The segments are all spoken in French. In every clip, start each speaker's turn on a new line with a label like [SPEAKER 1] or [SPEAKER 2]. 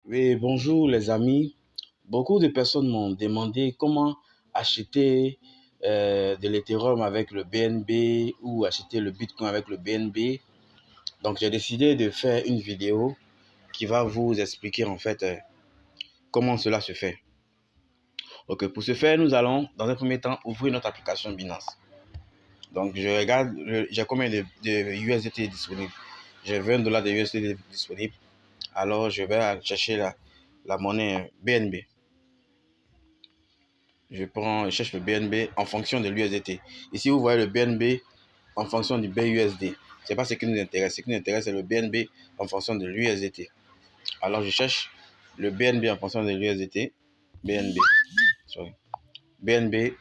[SPEAKER 1] Oui, bonjour les amis. Beaucoup de personnes m'ont demandé comment acheter de l'Ethereum avec le BNB ou acheter le Bitcoin avec le BNB. Donc j'ai décidé de faire une vidéo qui va vous expliquer en fait comment cela se fait. Ok, pour ce faire, nous allons dans un premier temps ouvrir notre application Binance. Donc je regarde, j'ai combien de USDT disponibles. J'ai 20 dollars de USDT disponibles. Alors je vais chercher la monnaie BNB. Je cherche le BNB en fonction de l'USDT. Ici, vous voyez le BNB en fonction du BUSD. Ce n'est pas ce qui nous intéresse. Ce qui nous intéresse, c'est le BNB en fonction de l'USDT. Alors, je cherche le BNB en fonction de l'USDT. BNB. Sorry. BNB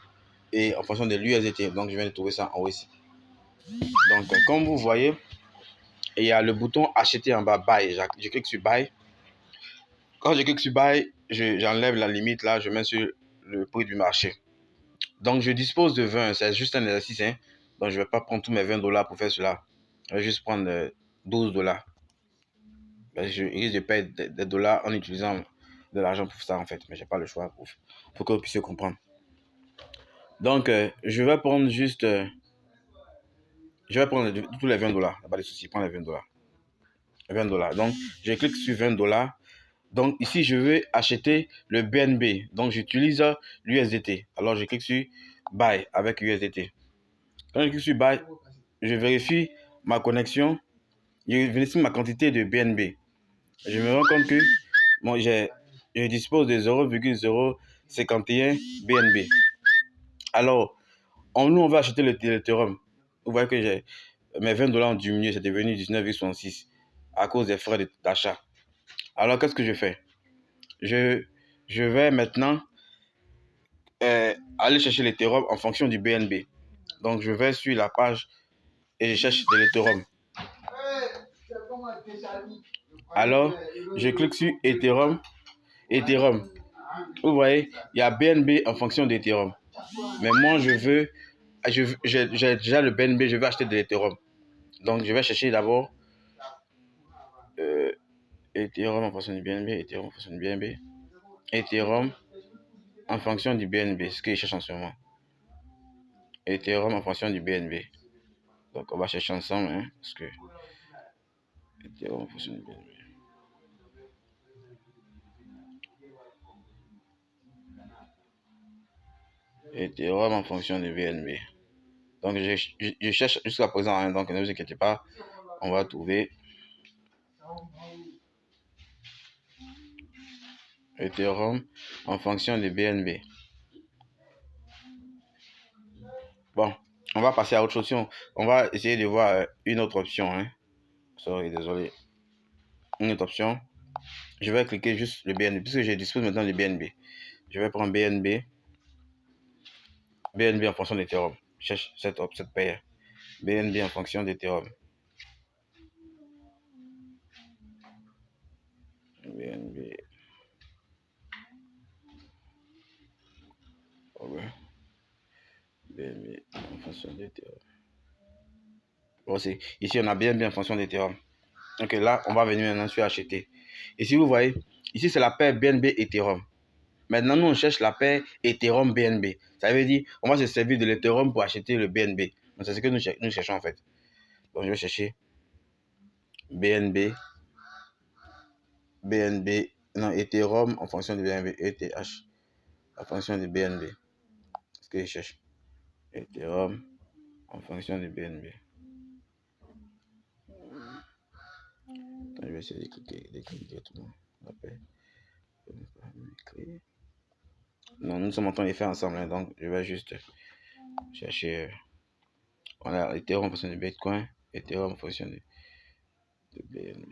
[SPEAKER 1] et en fonction de l'USDT. Donc, je viens de trouver ça en haut ici. Donc, comme vous voyez, il y a le bouton acheter en bas, buy. Je clique sur buy. Quand je clique sur buy, j'enlève la limite là, je mets sur le prix du marché. Donc, je dispose de 20, c'est juste un exercice. Hein. Donc, je ne vais pas prendre tous mes 20 dollars pour faire cela. Je vais juste prendre 12 dollars. Je risque de perdre des dollars en utilisant de l'argent pour ça, en fait. Mais je n'ai pas le choix pour que vous puissiez comprendre. Donc, je vais prendre juste... je vais prendre tous les 20 dollars. Il n'y a pas de souci, prends les 20 dollars. 20 dollars. Donc, je clique sur 20 dollars. Donc, ici, je veux acheter le BNB. Donc, j'utilise l'USDT. Alors, je clique sur Buy avec USDT. Quand je clique sur Buy, je vérifie ma connexion, je vérifie ma quantité de BNB. Je me rends compte que je dispose de 0,051 BNB. Alors, nous, on va acheter l'Ethereum. Vous voyez que mes 20 dollars ont diminué, c'est devenu 19,66 à cause des frais d'achat. Alors, qu'est-ce que je fais? Je vais maintenant aller chercher l'Ethereum en fonction du BNB. Donc, je vais sur la page et je cherche de l'Ethereum. Alors, je clique sur Ethereum. Vous voyez, il y a BNB en fonction d'Ethereum. Mais moi, j'ai déjà le BNB, je veux acheter de l'Ethereum. Donc, je vais chercher d'abord Ethereum en fonction du BNB, Ethereum en fonction du BNB, Ethereum en fonction du BNB, ce que je cherche en ce moment. Ethereum en fonction du BNB. Donc, on va chercher ensemble, hein, parce que Ethereum en fonction du BNB. Ethereum en fonction du BNB. Donc, je cherche jusqu'à présent, hein, donc ne vous inquiétez pas, on va trouver Ethereum en fonction du BNB. Bon, on va passer à autre chose. On va essayer de voir une autre option. Hein. Sorry, désolé. Une autre option. Je vais cliquer juste le BNB, puisque je dispose maintenant du BNB. Je vais prendre BNB. BNB en fonction d'Ethereum. Je cherche cette paire. BNB en fonction d'Ethereum. BNB. Okay. BNB en fonction d'Ethereum. Bon, ici, on a BNB en fonction d'Ethereum. Donc là, on va venir maintenant sur acheter. Et si vous voyez, ici, c'est la paire BNB Ethereum. Maintenant, nous, on cherche la paire Ethereum BNB. Ça veut dire, on va se servir de l'Ethereum pour acheter le BNB. Donc, c'est ce que nous cherchons en fait. Donc, je vais chercher BNB. Non, Ethereum en fonction du BNB. ETH en fonction du BNB. C'est ce que je cherche. Ethereum en fonction du BNB. Attends, je vais essayer de cliquer tout le monde. Non, nous sommes en train de les faire ensemble. Hein, donc, je vais juste chercher. On a Ethereum en fonction du Bitcoin. Ethereum en fonction du BNB.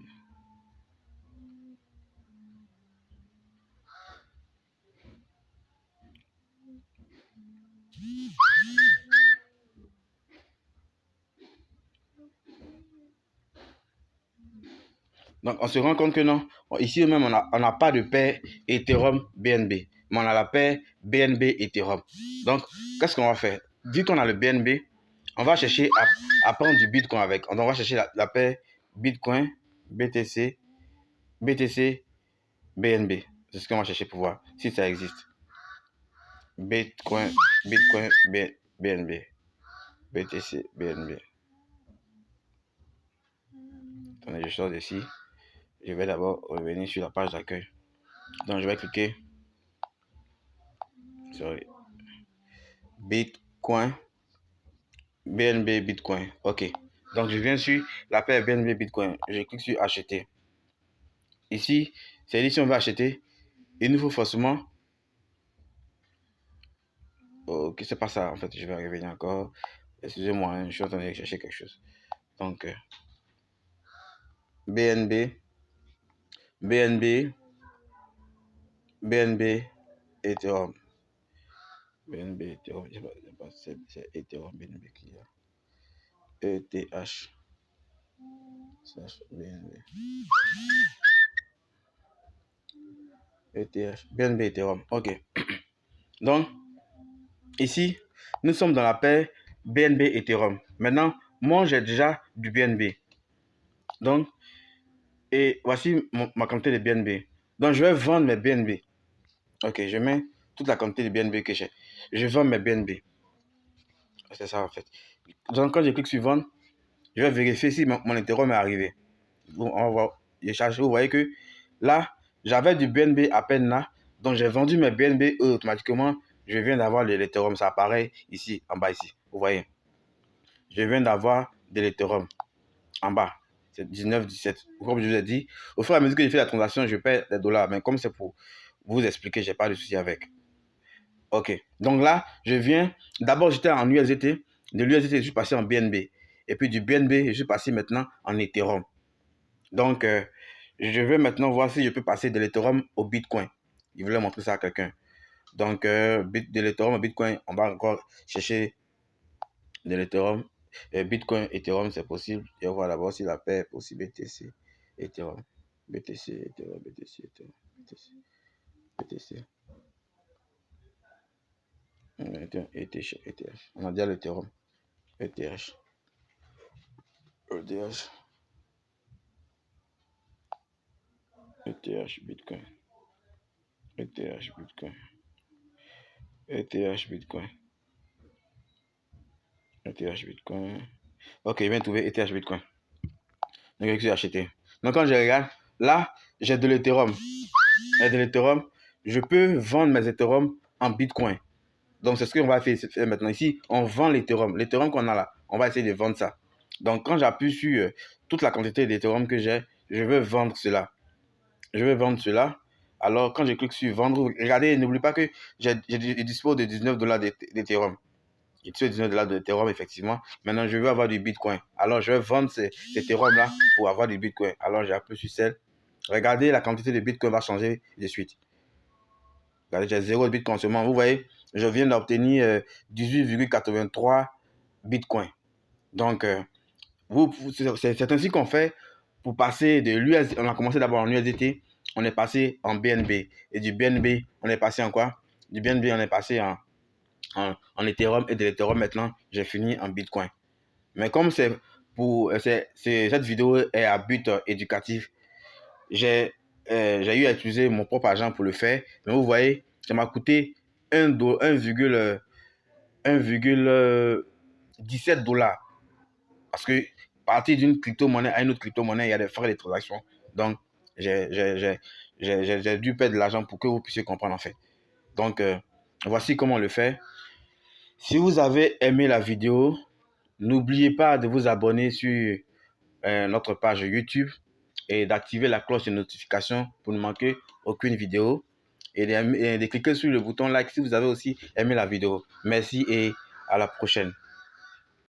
[SPEAKER 1] Donc, on se rend compte que non. Ici même, on n'a pas de paire Ethereum BNB. Mais on a la paire BNB Ethereum. Donc, qu'est-ce qu'on va faire? Vu qu'on a le BNB, on va chercher à prendre du Bitcoin avec. On va chercher la paire Bitcoin, BTC, BTC, BNB. C'est ce qu'on va chercher pour voir si ça existe. Bitcoin, BNB. BTC, BNB. Attendez, je sors d'ici. Je vais d'abord revenir sur la page d'accueil. Donc, je vais cliquer sur Bitcoin, BNB Bitcoin. OK. Donc, je viens sur la paire BNB Bitcoin. Je clique sur acheter. Ici, c'est dit si on veut acheter, il nous faut forcément. Ok, c'est pas ça. En fait, je vais revenir encore. Excusez-moi, je suis en train de chercher quelque chose. Donc, BNB, Ethereum. BNB, Ethereum. C'est Ethereum, BNB qui a. ETH. BNB. ETH. BNB, Ethereum. Ok. Donc, ici, nous sommes dans la paire BNB, Ethereum. Maintenant, moi, j'ai déjà du BNB. Donc, et voici ma quantité de BNB. Donc, je vais vendre mes BNB. Ok, je mets toute la quantité de BNB que j'ai. Je vends mes BNB. C'est ça en fait. Donc quand je clique sur vendre, je vais vérifier si mon Ethereum est arrivé. Bon, on va voir. Je cherche. Vous voyez que là, j'avais du BNB à peine là. Donc j'ai vendu mes BNB automatiquement. Je viens d'avoir de l'Ethereum. Ça apparaît ici, en bas ici. Vous voyez. Je viens d'avoir de l'Ethereum en bas. C'est 19, 17. Comme je vous ai dit, au fur et à mesure que je fais la transaction, je perds des dollars. Mais comme c'est pour vous expliquer, je n'ai pas de souci avec. Ok, donc là, je viens, d'abord j'étais en USDT, de l'USDT je suis passé en BNB, et puis du BNB je suis passé maintenant en Ethereum. Donc, je vais maintenant voir si je peux passer de l'Ethereum au Bitcoin. Je voulais montrer ça à quelqu'un. Donc, de l'Ethereum au Bitcoin, on va encore chercher de l'Ethereum. Bitcoin, Ethereum, c'est possible. Et on va d'abord si la paix est possible, BTC, Ethereum, BTC, Ethereum, BTC, Ethereum, BTC, BTC. ETH. On a déjà l'Ethereum. ETH. ETH. ETH Bitcoin. ETH Bitcoin. ETH Bitcoin. ETH Bitcoin. Ok, je viens de trouver ETH Bitcoin. Donc, j'ai acheté. Donc, quand je regarde, là, j'ai de l'Ethereum. Et de l'Ethereum, je peux vendre mes Ethereum en Bitcoin. Donc, c'est ce qu'on va faire maintenant. Ici, on vend l'Ethereum. L'Ethereum qu'on a là, on va essayer de vendre ça. Donc, quand j'appuie sur toute la quantité d'Ethereum que j'ai, je veux vendre cela. Je vais vendre cela. Alors, quand je clique sur vendre, regardez, n'oublie pas que je dispose de 19 dollars d'Ethereum. Je dispose de 19 dollars d'Ethereum, effectivement. Maintenant, je veux avoir du Bitcoin. Alors, je vais vendre cet Ethereum-là pour avoir du Bitcoin. Alors, j'appuie sur celle. Regardez, la quantité de Bitcoin va changer de suite. Regardez, j'ai 0 Bitcoin seulement. Vous voyez, je viens d'obtenir 18,83 Bitcoin. Donc, c'est ainsi qu'on fait pour passer de l'USDT. On a commencé d'abord en USDT, on est passé en BNB. Et du BNB, on est passé en quoi? Du BNB, on est passé en Ethereum. Et de l'Ethereum, maintenant, j'ai fini en Bitcoin. Mais comme cette vidéo est à but éducatif, j'ai eu à utiliser mon propre argent pour le faire. Mais vous voyez, ça m'a coûté 1,17 $. Parce que partir d'une crypto-monnaie à une autre crypto-monnaie, il y a des frais de transaction. Donc, j'ai dû perdre de l'argent pour que vous puissiez comprendre en fait. Donc, voici comment on le fait. Si vous avez aimé la vidéo, n'oubliez pas de vous abonner sur notre page YouTube et d'activer la cloche de notification pour ne manquer aucune vidéo. Et de cliquer sur le bouton like si vous avez aussi aimé la vidéo. Merci et à la prochaine.